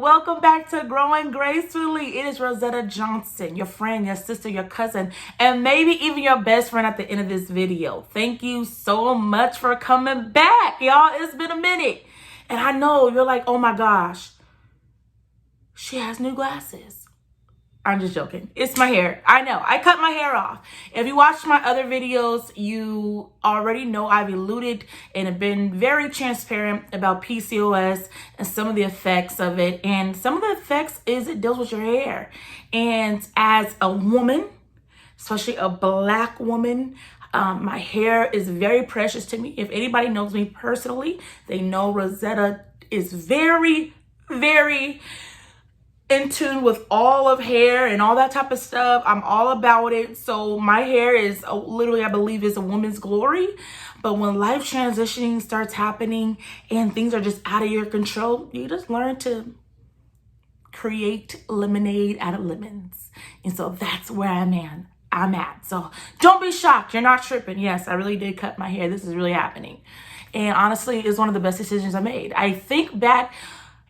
Welcome back to Growing Gracefully. It is Rosetta Johnson, your friend, your sister, your cousin, and maybe even your best friend at the end of this video. Thank you so much for coming back, y'all. It's been a minute. And I know you're like, oh my gosh, she has new glasses. I'm just joking. It's my hair. I know. I cut my hair off. If you watched my other videos, you already know I've alluded and have been very transparent about PCOS and some of the effects of it. And some of the effects is it deals with your hair. And as a woman, especially a Black woman, my hair is very precious to me. If anybody knows me personally, they know Rosetta is very, very in tune with all of hair and all that type of stuff. I'm all about it. So my hair is literally, I believe, is a woman's glory. But when life transitioning starts happening and things are just out of your control, you just learn to create lemonade out of lemons. And so that's where I'm at. So don't be shocked. You're not tripping. Yes, I really did cut my hair. This is really happening. And honestly, it's one of the best decisions I made. I think back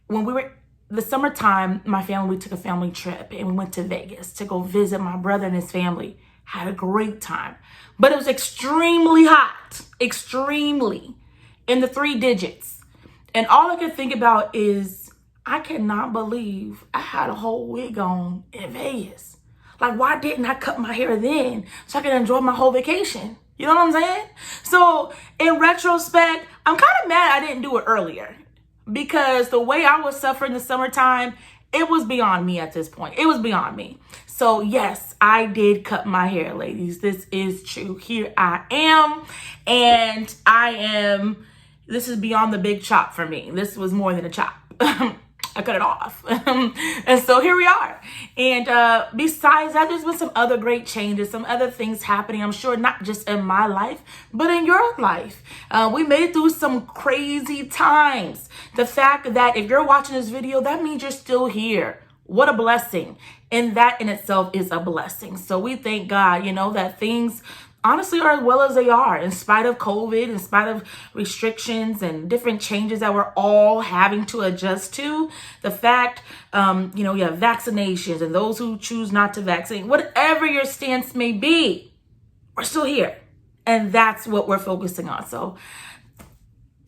when we were the summertime, my family, we took a family trip and we went to Vegas to go visit my brother and his family. Had a great time, but it was extremely hot, extremely in the 3 digits. And all I could think about is, I cannot believe I had a whole wig on in Vegas. Like, why didn't I cut my hair then so I could enjoy my whole vacation? You know what I'm saying? So in retrospect, I'm kind of mad I didn't do it earlier. Because the way I was suffering the summertime, it was beyond me at this point. It was beyond me. So yes, I did cut my hair, ladies. This is true. Here I am. And this is beyond the big chop for me. This was more than a chop. I cut it off. And so here we are. And besides that, there's been some other great changes, some other things happening, I'm sure, not just in my life, but in your life. We made it through some crazy times. The fact that if you're watching this video, that means you're still here. What a blessing. And that in itself is a blessing. So we thank God, that things honestly are as well as they are, in spite of COVID, in spite of restrictions and different changes that we're all having to adjust to. The fact, you have vaccinations and those who choose not to vaccinate, whatever your stance may be, we're still here. And that's what we're focusing on. So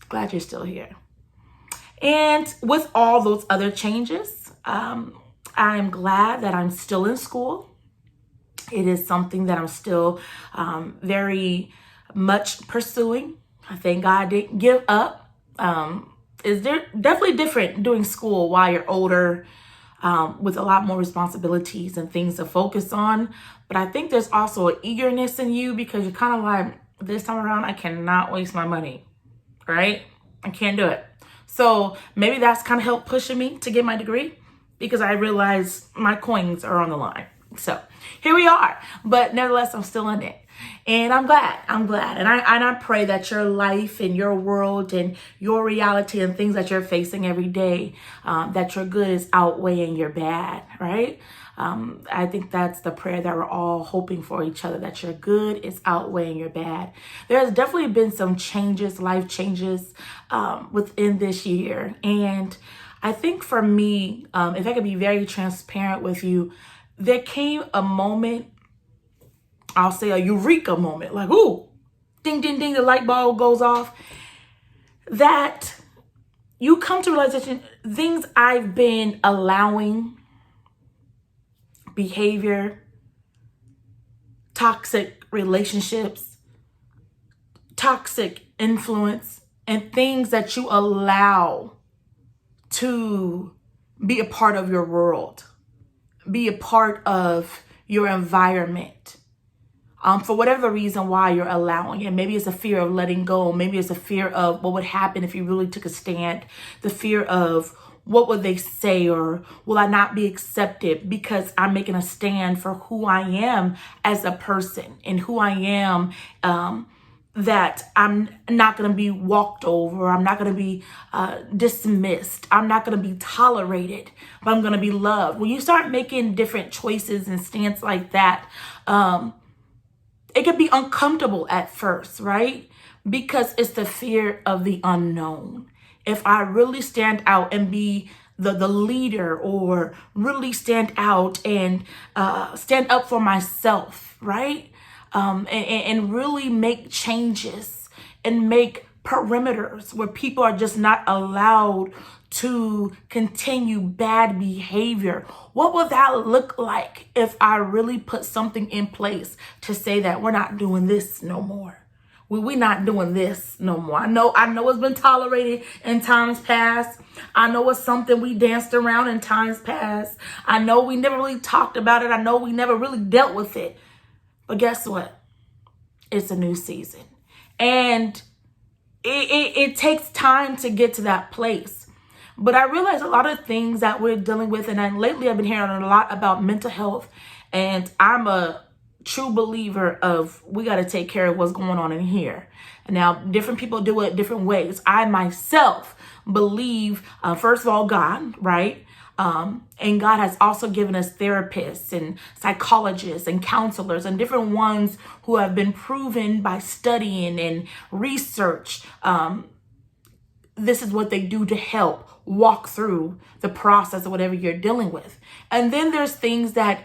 glad you're still here. And with all those other changes, I am glad that I'm still in school. It is something that I'm still very much pursuing. I thank God I didn't give up. It's definitely different doing school while you're older, with a lot more responsibilities and things to focus on. But I think there's also an eagerness in you because you're kind of like, this time around, I cannot waste my money, right? I can't do it. So maybe that's kind of helped pushing me to get my degree because I realize my coins are on the line. So here we are, but nevertheless, I'm still in it. And I'm glad. And I pray that your life and your world and your reality and things that you're facing every day, that your good is outweighing your bad, right? I think that's the prayer that we're all hoping for each other, that your good is outweighing your bad. There has definitely been some changes, life changes, within this year. And I think for me, if I could be very transparent with you, there came a moment, I'll say a eureka moment, like, ooh, ding, ding, ding, the light bulb goes off, that you come to realization, things I've been allowing, behavior, toxic relationships, toxic influence, and things that you allow to be a part of your world, be a part of your environment, for whatever reason why you're allowing it. Maybe it's a fear of letting go. Maybe it's a fear of what would happen if you really took a stand. The fear of what would they say, or will I not be accepted because I'm making a stand for who I am as a person and who I am, that I'm not going to be walked over. I'm not going to be dismissed. I'm not going to be tolerated, but I'm going to be loved. When you start making different choices and stance like that, it can be uncomfortable at first, right? Because it's the fear of the unknown. If I really stand out and be the leader, or really stand out and stand up for myself, right? And really make changes and make perimeters where people are just not allowed to continue bad behavior. What would that look like if I really put something in place to say that we're not doing this no more? We're not doing this no more. I know it's been tolerated in times past. I know it's something we danced around in times past. I know we never really talked about it. I know we never really dealt with it. But guess what? It's a new season. And it takes time to get to that place. But I realize a lot of things that we're dealing with, and lately I've been hearing a lot about mental health, and I'm a true believer of we got to take care of what's going on in here. Now, different people do it different ways. I myself believe, first of all, God, right? And God has also given us therapists and psychologists and counselors and different ones who have been proven by studying and research. This is what they do to help walk through the process of whatever you're dealing with. And then there's things that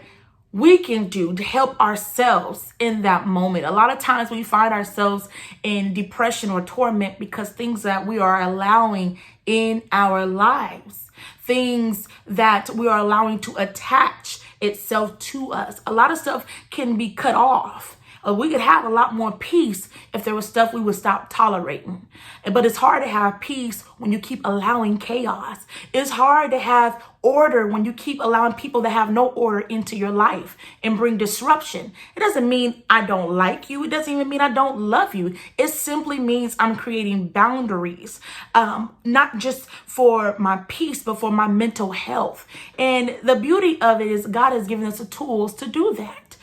we can do to help ourselves in that moment. A lot of times we find ourselves in depression or torment because things that we are allowing in our lives, things that we are allowing to attach itself to us. A lot of stuff can be cut off. We could have a lot more peace if there was stuff we would stop tolerating. But it's hard to have peace when you keep allowing chaos. It's hard to have order when you keep allowing people that have no order into your life and bring disruption. It doesn't mean I don't like you. It doesn't even mean I don't love you. It simply means I'm creating boundaries, not just for my peace, but for my mental health. And the beauty of it is God has given us the tools to do that.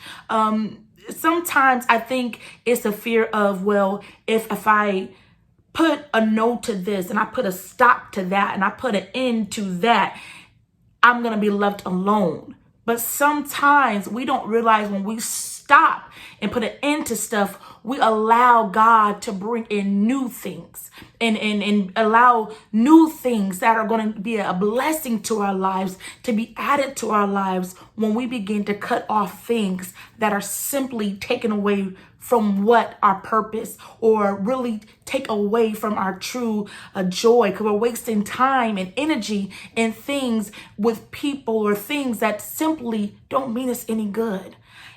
Sometimes I think it's a fear of, well, if I put a no to this and I put a stop to that and I put an end to that, I'm going to be left alone. But sometimes we don't realize when we stop and put an end to stuff, we allow God to bring in new things and allow new things that are going to be a blessing to our lives to be added to our lives when we begin to cut off things that are simply taken away from what our purpose, or really take away from our true joy, because we're wasting time and energy in things with people or things that simply don't mean us any good.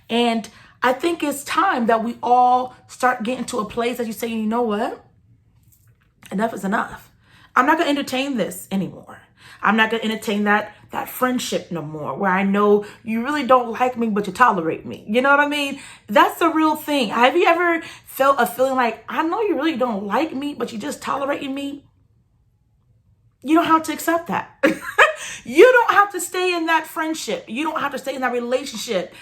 And I think it's time that we all start getting to a place that you say, you know what? Enough is enough. I'm not going to entertain this anymore. I'm not going to entertain that friendship no more, where I know you really don't like me, but you tolerate me. You know what I mean? That's the real thing. Have you ever felt a feeling like, I know you really don't like me, but you just tolerating me? You don't have to accept that. You don't have to stay in that friendship. You don't have to stay in that relationship.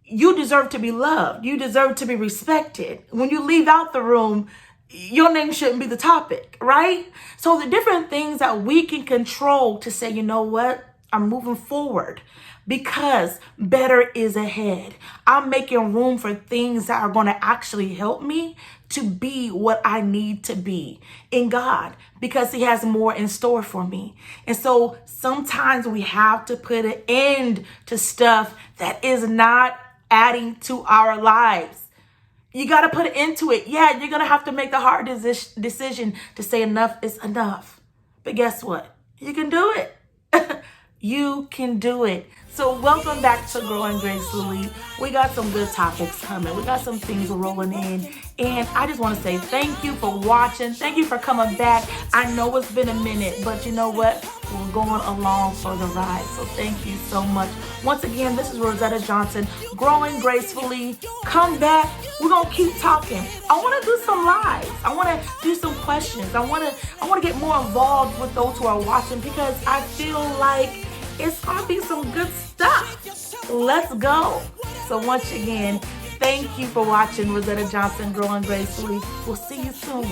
You deserve to be loved. You deserve to be respected. When you leave out the room, your name shouldn't be the topic, right? So the different things that we can control to say, you know what? I'm moving forward because better is ahead. I'm making room for things that are going to actually help me to be what I need to be in God, because He has more in store for me. And so sometimes we have to put an end to stuff that is not adding to our lives. You got to put it into it. Yeah, you're going to have to make the hard decision to say enough is enough. But guess what? You can do it. You can do it. So welcome back to Growing Gracefully. We got some good topics coming. We got some things rolling in. And I just want to say thank you for watching. Thank you for coming back. I know it's been a minute, but you know what? We're going along for the ride. So thank you so much. Once again, this is Rosetta Johnson, Growing Gracefully. Come back. We're going to keep talking. I want to do some lives. I want to do some questions. I want to get more involved with those who are watching, because I feel like it's going to be some good stuff. Let's go. So once again, thank you for watching Rosetta Johnson, Growing Gracefully. We'll see you soon.